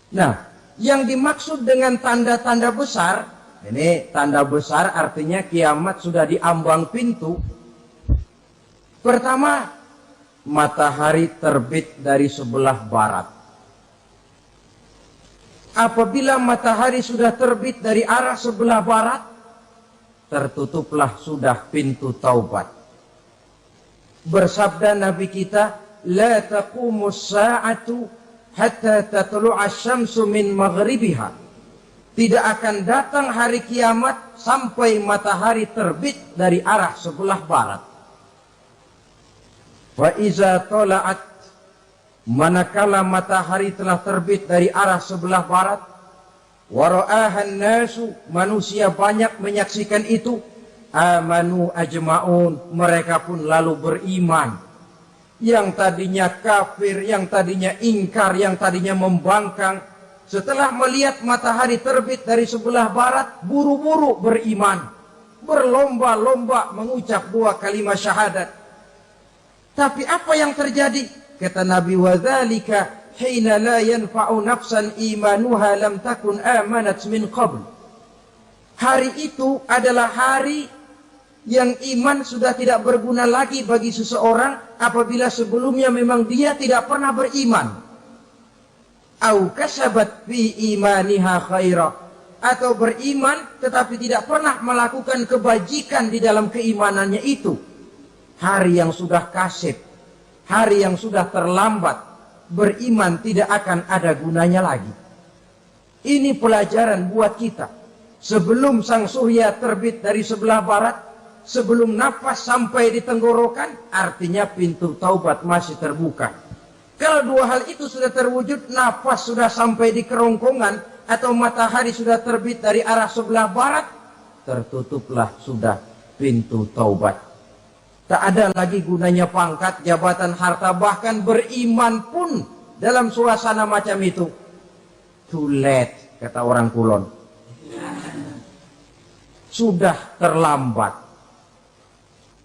Nah, yang dimaksud dengan tanda-tanda besar, ini tanda besar artinya kiamat sudah diambang pintu. Pertama, matahari terbit dari sebelah barat. Apabila matahari sudah terbit dari arah sebelah barat, tertutuplah sudah pintu taubat. Bersabda Nabi kita, la taqumus sa'atu hatta tatlu'a syamsu min maghribiha. Tidak akan datang hari kiamat sampai matahari terbit dari arah sebelah barat. Wa iza tala'at, manakala matahari telah terbit dari arah sebelah barat, wa ra'ahan nasu, manusia banyak menyaksikan itu, amanu ajma'un, mereka pun lalu beriman. Yang tadinya kafir, yang tadinya ingkar, yang tadinya membangkang, setelah melihat matahari terbit dari sebelah barat, buru-buru beriman, berlomba-lomba mengucap dua kalimat syahadat. Tapi apa yang terjadi? Kata Nabi, wadzalika hina la yanfa'u nafsan imanuha lam takun amanat min qabl. Hari itu adalah hari yang iman sudah tidak berguna lagi bagi seseorang apabila sebelumnya memang dia tidak pernah beriman. Au kasabat fi imaniha khaira, atau beriman tetapi tidak pernah melakukan kebajikan di dalam keimanannya itu. Hari yang sudah kasib, hari yang sudah terlambat, beriman tidak akan ada gunanya lagi. Ini pelajaran buat kita. Sebelum sang surya terbit dari sebelah barat, sebelum nafas sampai di tenggorokan, artinya pintu taubat masih terbuka. Kalau dua hal itu sudah terwujud, nafas sudah sampai di kerongkongan, atau matahari sudah terbit dari arah sebelah barat, tertutuplah sudah pintu taubat. Tak ada lagi gunanya pangkat, jabatan, harta, bahkan beriman pun dalam suasana macam itu. Too late, kata orang Kulon. Sudah terlambat.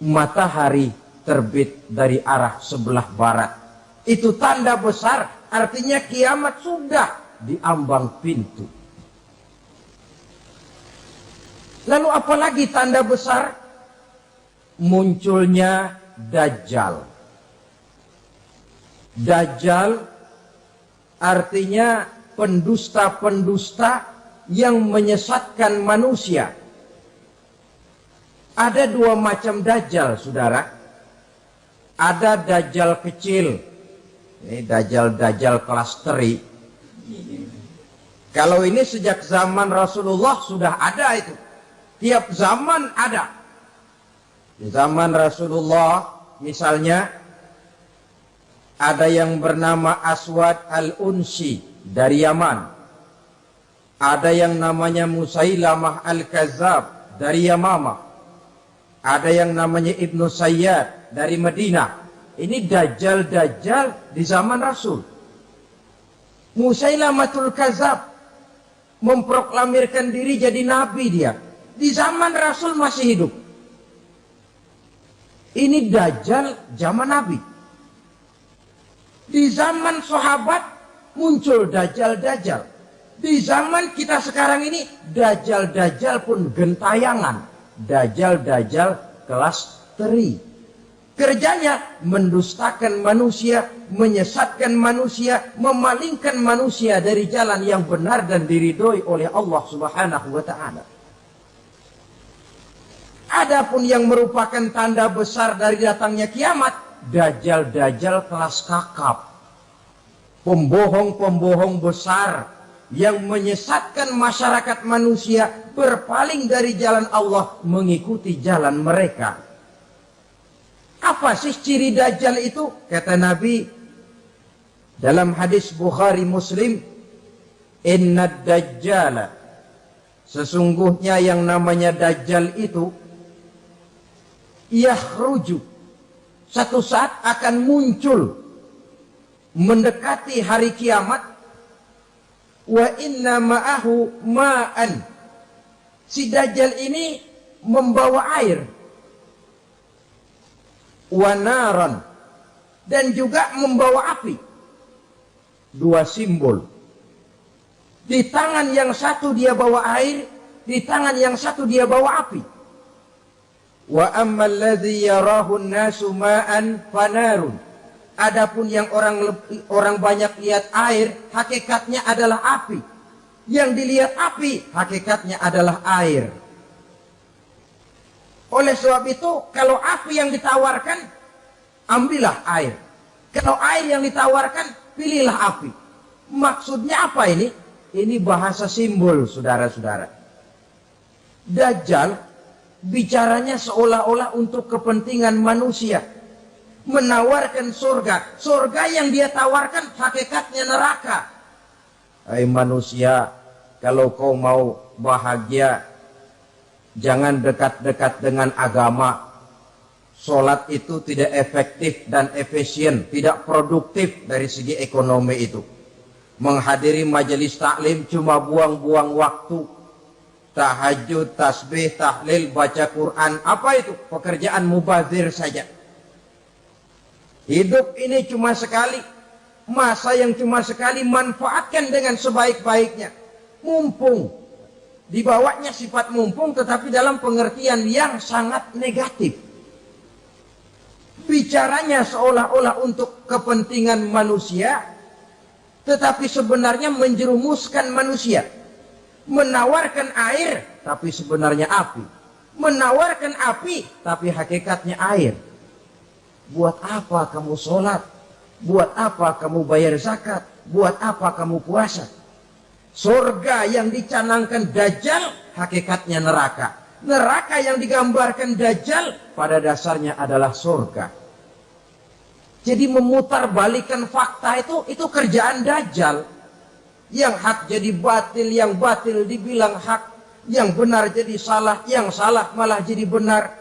Matahari terbit dari arah sebelah barat. Itu tanda besar, artinya kiamat sudah diambang pintu. Lalu apalagi tanda besar? Munculnya Dajjal. Dajjal artinya pendusta-pendusta yang menyesatkan manusia. Ada dua macam Dajjal, saudara. Ada Dajjal kecil. Ini Dajjal kelas teri. Kalau ini sejak zaman Rasulullah sudah ada itu. Tiap zaman ada. Di zaman Rasulullah misalnya ada yang bernama Aswad al-Unsi dari Yaman. Ada yang namanya Musailamah al-Kazzab dari Yamamah. Ada yang namanya Ibnu Sayyad dari Madinah. Ini Dajjal-Dajjal di zaman Rasul. Musailamatul Kazzab memproklamirkan diri jadi nabi dia. Di zaman Rasul masih hidup. Ini Dajjal zaman Nabi. Di zaman sahabat muncul Dajjal-Dajjal. Di zaman kita sekarang ini Dajjal-Dajjal pun gentayangan. Dajjal-Dajjal kelas teri. Kerjanya mendustakan manusia, menyesatkan manusia, memalingkan manusia dari jalan yang benar dan diridhoi oleh Allah Subhanahu wa ta'ala. Adapun yang merupakan tanda besar dari datangnya kiamat, Dajjal-Dajjal kelas kakap. Pembohong-pembohong besar yang menyesatkan masyarakat manusia berpaling dari jalan Allah mengikuti jalan mereka. Apa sih ciri Dajjal itu? Kata Nabi dalam hadis Bukhari Muslim, Inna Dajjala, sesungguhnya yang namanya Dajjal itu yakhruju, satu saat akan muncul mendekati hari kiamat. Wa inna ma'ahu ma'an, si Dajjal ini membawa air. Wa naran, dan juga membawa api. Dua simbol. Di tangan yang satu dia bawa air, di tangan yang satu dia bawa api. Wa ammal ladzi yarahu an-nasu ma'an fanarun. Adapun yang orang banyak lihat air, hakikatnya adalah api. Yang dilihat api, hakikatnya adalah air. Oleh sebab itu, kalau api yang ditawarkan, ambillah air. Kalau air yang ditawarkan, pilihlah api. Maksudnya apa ini? Ini bahasa simbol, saudara-saudara. Dajjal bicaranya seolah-olah untuk kepentingan manusia. Menawarkan surga. Surga yang dia tawarkan hakikatnya neraka. Hai manusia, kalau kau mau bahagia, jangan dekat-dekat dengan agama. Sholat itu tidak efektif dan efisien, tidak produktif dari segi ekonomi itu. Menghadiri majelis taklim cuma buang-buang waktu. Tahajud, tasbih, tahlil, baca Quran, apa itu? Pekerjaan mubazir saja. Hidup ini cuma sekali. Masa yang cuma sekali, manfaatkan dengan sebaik-baiknya. Mumpung. Dibawanya sifat mumpung, tetapi dalam pengertian yang sangat negatif. Bicaranya seolah-olah untuk kepentingan manusia, tetapi sebenarnya menjerumuskan manusia. Menawarkan air, tapi sebenarnya api. Menawarkan api, tapi hakikatnya air. Buat apa kamu sholat? Buat apa kamu bayar zakat? Buat apa kamu puasa? Surga yang dicanangkan Dajjal, hakikatnya neraka. Neraka yang digambarkan Dajjal pada dasarnya adalah surga. Jadi memutarbalikkan fakta itu kerjaan Dajjal. Yang hak jadi batil, yang batil dibilang hak, yang benar jadi salah, yang salah malah jadi benar.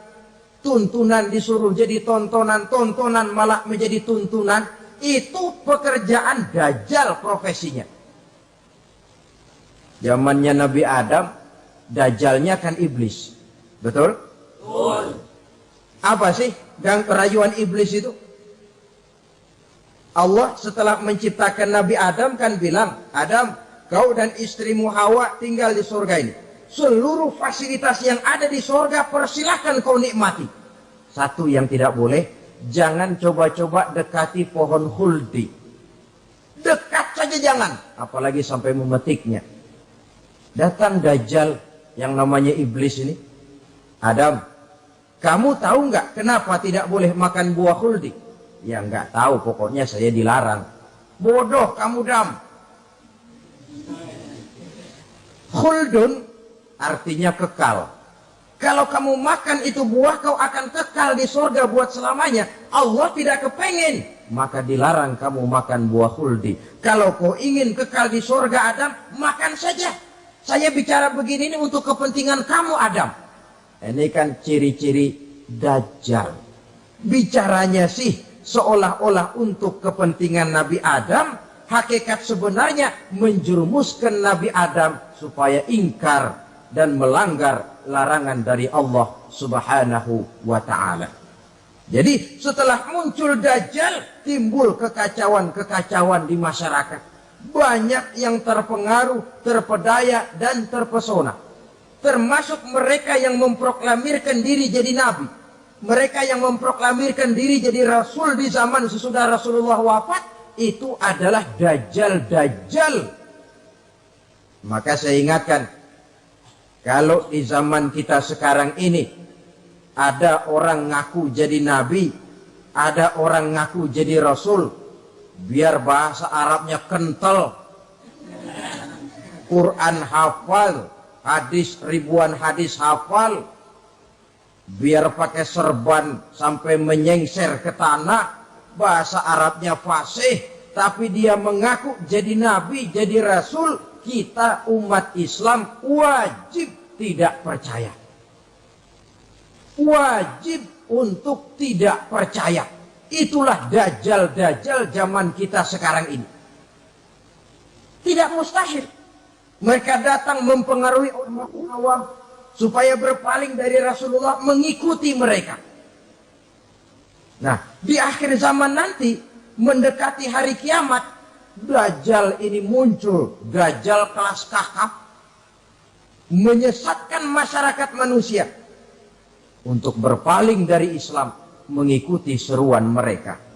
Tuntunan disuruh jadi tontonan, tontonan malah menjadi tuntunan. Itu pekerjaan Dajjal profesinya. Zamannya Nabi Adam, Dajjalnya kan iblis. Betul? Betul. Apa sih gang kerayuan iblis itu? Allah setelah menciptakan Nabi Adam kan bilang, Adam, kau dan istrimu Hawa tinggal di surga ini. Seluruh fasilitas yang ada di surga persilahkan kau nikmati. Satu yang tidak boleh, jangan coba-coba dekati pohon khuldi. Dekat saja jangan, apalagi sampai memetiknya. Datang Dajjal yang namanya iblis ini. Adam, kamu tahu nggak kenapa tidak boleh makan buah khuldi? Ya nggak tahu, pokoknya saya dilarang. Bodoh kamu Dam. Khuldun artinya kekal. Kalau kamu makan itu buah, kau akan kekal di surga buat selamanya. Allah tidak kepengen, maka dilarang kamu makan buah khuldi. Kalau kau ingin kekal di surga Adam, makan saja. Saya bicara begini ini untuk kepentingan kamu Adam. Ini kan ciri-ciri Dajjal. Bicaranya sih seolah-olah untuk kepentingan Nabi Adam. Hakikat sebenarnya menjerumuskan Nabi Adam supaya ingkar dan melanggar larangan dari Allah Subhanahu wa ta'ala. Jadi setelah muncul Dajjal, timbul kekacauan-kekacauan di masyarakat. Banyak yang terpengaruh, terpedaya, dan terpesona. Termasuk mereka yang memproklamirkan diri jadi nabi. Mereka yang memproklamirkan diri jadi rasul di zaman sesudah Rasulullah wafat. Itu adalah Dajjal-Dajjal. Maka saya ingatkan, kalau di zaman kita sekarang ini ada orang ngaku jadi nabi, ada orang ngaku jadi rasul, biar bahasa Arabnya kental, Quran hafal, hadis ribuan hadis hafal, biar pakai serban sampai menyengser ke tanah, bahasa Arabnya fasih, tapi dia mengaku jadi nabi, jadi rasul. Kita umat Islam wajib tidak percaya. Wajib untuk tidak percaya. Itulah Dajjal-Dajjal zaman kita sekarang ini. Tidak mustahil. Mereka datang mempengaruhi orang awam supaya berpaling dari Rasulullah, mengikuti mereka. Nah, di akhir zaman nanti, mendekati hari kiamat, Dajjal ini muncul, Dajjal kelas kakap, menyesatkan masyarakat manusia untuk berpaling dari Islam, mengikuti seruan mereka.